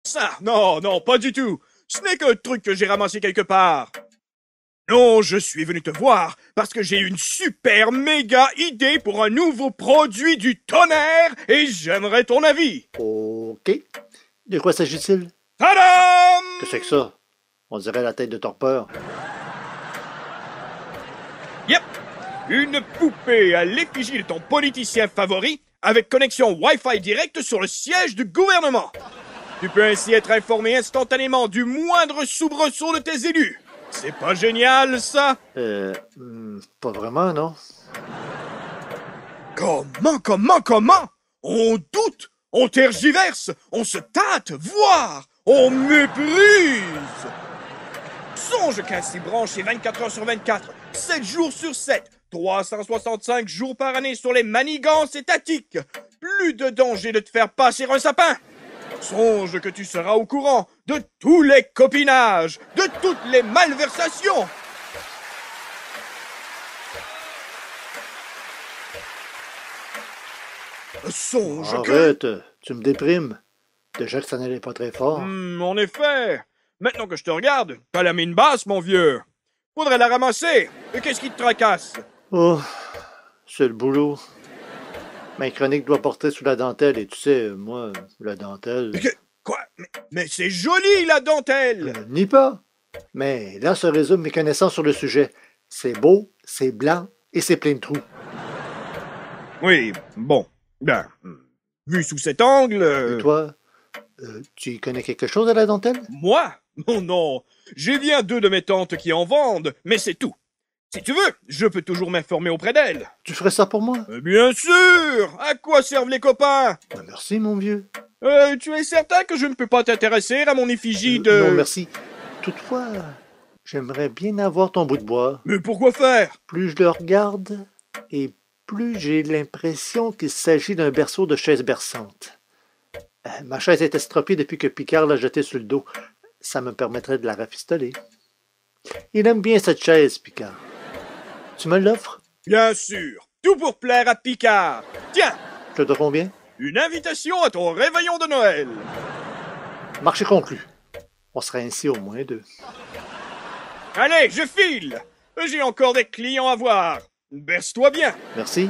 Ça, non, non, pas du tout. Ce n'est qu'un truc que j'ai ramassé quelque part. Non, je suis venu te voir parce que j'ai une super méga idée pour un nouveau produit du tonnerre et j'aimerais ton avis. OK. De quoi s'agit-il? Tadam! Que c'est que ça? On dirait la tête de torpeur. Yep! Une poupée à l'effigie de ton politicien favori avec connexion Wi-Fi directe sur le siège du gouvernement. Tu peux ainsi être informé instantanément du moindre soubresaut de tes élus. C'est pas génial, ça? Pas vraiment, non? Comment? On doute, on tergiverse, on se tâte, voire on méprise. Songe qu'ainsi branché 24 heures sur 24, 7 jours sur 7, 365 jours par année sur les manigances étatiques. Plus de danger de te faire passer un sapin. Songe que tu seras au courant de tous les copinages, de toutes les malversations. Songe que... Arrête, tu me déprimes. Déjà que ça n'allait pas très fort. En effet. Maintenant que je te regarde, t'as la mine basse, mon vieux. Faudrait la ramasser. Et qu'est-ce qui te tracasse? Oh, c'est le boulot. Ma chronique doit porter sous la dentelle, et tu sais, moi, la dentelle... Quoi? Mais c'est joli, la dentelle! Ni pas. Mais là se résument mes connaissances sur le sujet. C'est beau, c'est blanc, et c'est plein de trous. Oui, bon. Ben, vu sous cet angle... Et toi, tu y connais quelque chose à la dentelle? Moi? Oh non! J'ai bien 2 de mes tantes qui en vendent, mais c'est tout. Si tu veux, je peux toujours m'informer auprès d'elles. Tu ferais ça pour moi? Bien sûr! À quoi servent les copains? Ben, merci, mon vieux. Tu es certain que je ne peux pas t'intéresser à mon effigie de... Non, merci. Toutefois, j'aimerais bien avoir ton bout de bois. Mais pourquoi faire? Plus je le regarde, et plus j'ai l'impression qu'il s'agit d'un berceau de chaise berçante. Ma chaise est estropiée depuis que Picard l'a jetée sur le dos. Ça me permettrait de la rafistoler. Il aime bien cette chaise, Picard. Tu me l'offres? Bien sûr, tout pour plaire à Picard. Tiens, Je te dois combien? une invitation à ton réveillon de Noël. Marché conclu. On serait ainsi au moins 2. Allez, je file. J'ai encore des clients à voir. Baisse-toi bien. Merci.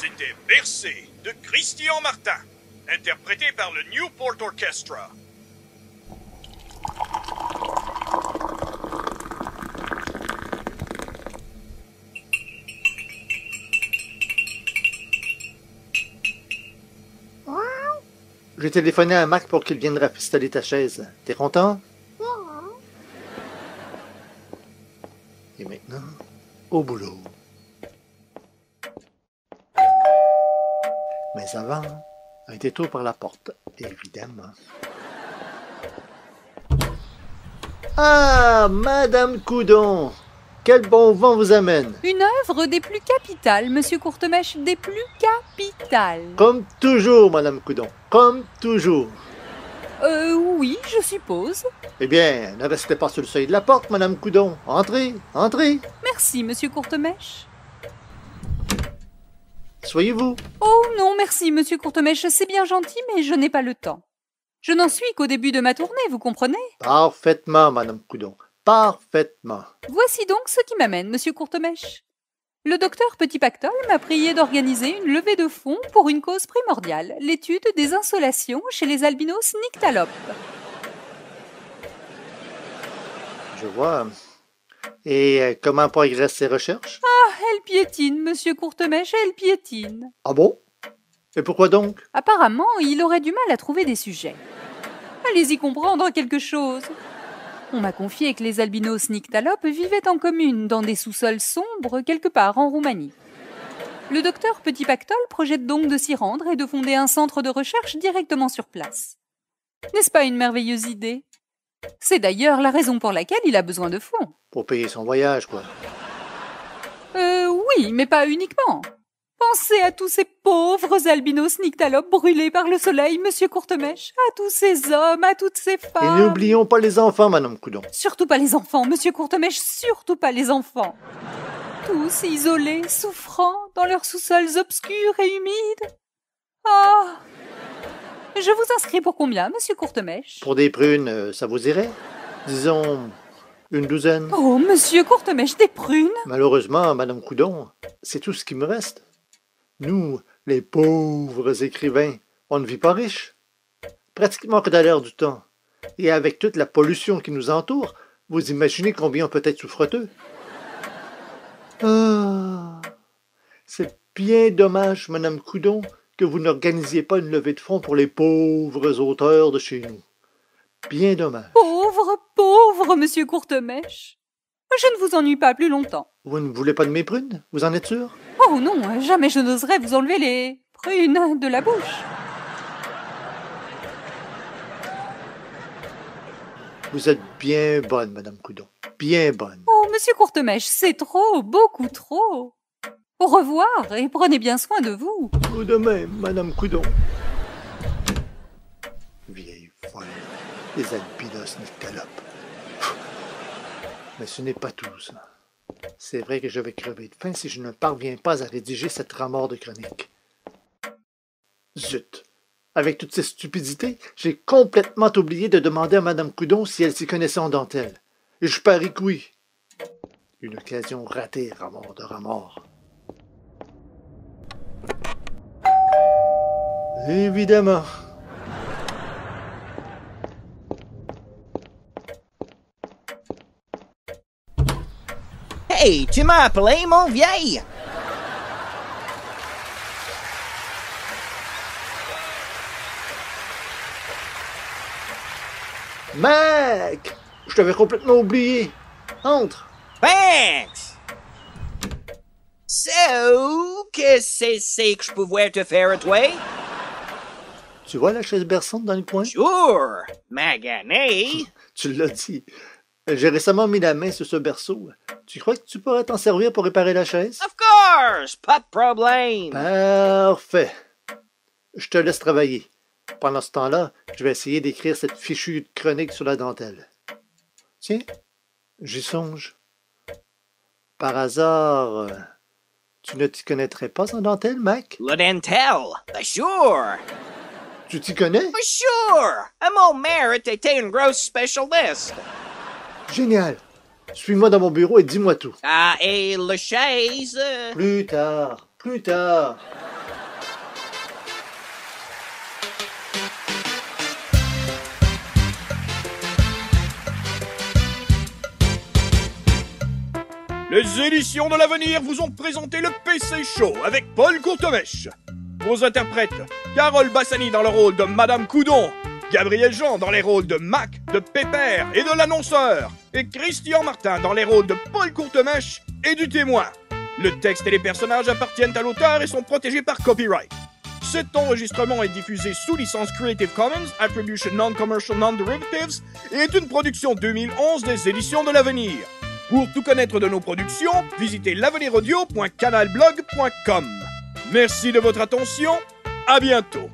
C'était Bercé de Christian Martin, interprété par le Newport Orchestra. J'ai téléphoné à Mac pour qu'il vienne rafistoler ta chaise. T'es content? Et maintenant, au boulot. Mais avant, un détour par la porte, évidemment. Ah, Madame Coudon! Quel bon vent vous amène! Une œuvre des plus capitales, monsieur Courtemèche, des plus capitales. Comme toujours, Madame Coudon, comme toujours. Oui, je suppose. Eh bien, ne restez pas sur le seuil de la porte, Madame Coudon. Entrez, entrez. Merci, monsieur Courtemèche. Soyez-vous. Oh non, merci, monsieur Courtemèche, c'est bien gentil, mais je n'ai pas le temps. Je n'en suis qu'au début de ma tournée, vous comprenez? Parfaitement, Madame Coudon, parfaitement. Voici donc ce qui m'amène, monsieur Courtemèche. Le docteur Petit Pactole m'a prié d'organiser une levée de fonds pour une cause primordiale, l'étude des insolations chez les albinos nyctalopes. Je vois. Et comment progressent ces recherches? Ah, elle piétine, monsieur Courtemèche, elle piétine. Ah bon? Et pourquoi donc? Apparemment, il aurait du mal à trouver des sujets. Allez-y comprendre quelque chose. On m'a confié que les albinos nyctalopes vivaient en commune dans des sous-sols sombres quelque part en Roumanie. Le docteur Petit Pactole projette donc de s'y rendre et de fonder un centre de recherche directement sur place. N'est-ce pas une merveilleuse idée? C'est d'ailleurs la raison pour laquelle il a besoin de fonds. Pour payer son voyage, quoi. Oui, mais pas uniquement. Pensez à tous ces pauvres albinos nyctalopes brûlés par le soleil, monsieur Courtemèche, à tous ces hommes, à toutes ces Et femmes. n'oublions pas les enfants, Madame Coudon. Surtout pas les enfants, monsieur Courtemèche, surtout pas les enfants. Tous isolés, souffrant, dans leurs sous-sols obscurs et humides. Ah! Je vous inscris pour combien, monsieur Courtemèche? Pour des prunes, ça vous irait? Disons, une douzaine. Oh, monsieur Courtemèche, des prunes? Malheureusement, Madame Coudon, c'est tout ce qui me reste. Nous, les pauvres écrivains, on ne vit pas riches. Pratiquement que à l'heure du temps. Et avec toute la pollution qui nous entoure, vous imaginez combien on peut être souffreteux. Ah, c'est bien dommage, Madame Coudon, que vous n'organisiez pas une levée de fonds pour les pauvres auteurs de chez nous. Bien dommage. Pauvre, pauvre monsieur Courtemèche. Je ne vous ennuie pas plus longtemps. Vous ne voulez pas de mes prunes? Vous en êtes sûr? Oh non, jamais je n'oserais vous enlever les prunes de la bouche. Vous êtes bien bonne, Madame Coudon. Bien bonne. Oh, monsieur Courtemèche, c'est trop, beaucoup trop. Au revoir et prenez bien soin de vous. Vous de même, Madame Coudon. Vieille folle, les albinos nyctalopes. Mais ce n'est pas tout, ça. C'est vrai que je vais crever de faim si je ne parviens pas à rédiger cette ramorde de chronique. Zut! Avec toutes ces stupidités, j'ai complètement oublié de demander à Madame Coudon si elle s'y connaissait en dentelle. Et je parie que oui. Une occasion ratée, Ramord de Ramord. Évidemment. Hey, tu m'as appelé, mon vieil? Mac! Je t'avais complètement oublié. Entre. Thanks! So, qu'est-ce que c'est que je pouvais te faire à toi? Tu vois la chaise berçante dans le coin? Sure, magané. Tu l'as dit. J'ai récemment mis la main sur ce berceau. Tu crois que tu pourrais t'en servir pour réparer la chaise? Of course, pas de problème. Parfait. Je te laisse travailler. Pendant ce temps-là, je vais essayer d'écrire cette fichue chronique sur la dentelle. Tiens, j'y songe. Par hasard, tu ne t'y connaîtrais pas en dentelle, Mac? Le dentel, sure. Tu t'y connais? Sure, à mon mère était une grosse spécialiste. Génial. Suis-moi dans mon bureau et dis-moi tout. Ah, et la chaise? Plus tard. Plus tard. Les éditions de l'avenir vous ont présenté le PC Show avec Paul Courtemèche. Vos interprètes, Carole Bassani dans le rôle de Madame Coudon, Gabriel Jean dans les rôles de Mac, de Pépère et de l'annonceur, et Christian Martin dans les rôles de Paul Courtemèche et du témoin. Le texte et les personnages appartiennent à l'auteur et sont protégés par copyright. Cet enregistrement est diffusé sous licence Creative Commons, Attribution Non-Commercial Non-Derivatives et est une production 2011 des éditions de l'avenir. Pour tout connaître de nos productions, visitez l'aveniraudio.canalblog.com. Merci de votre attention, à bientôt.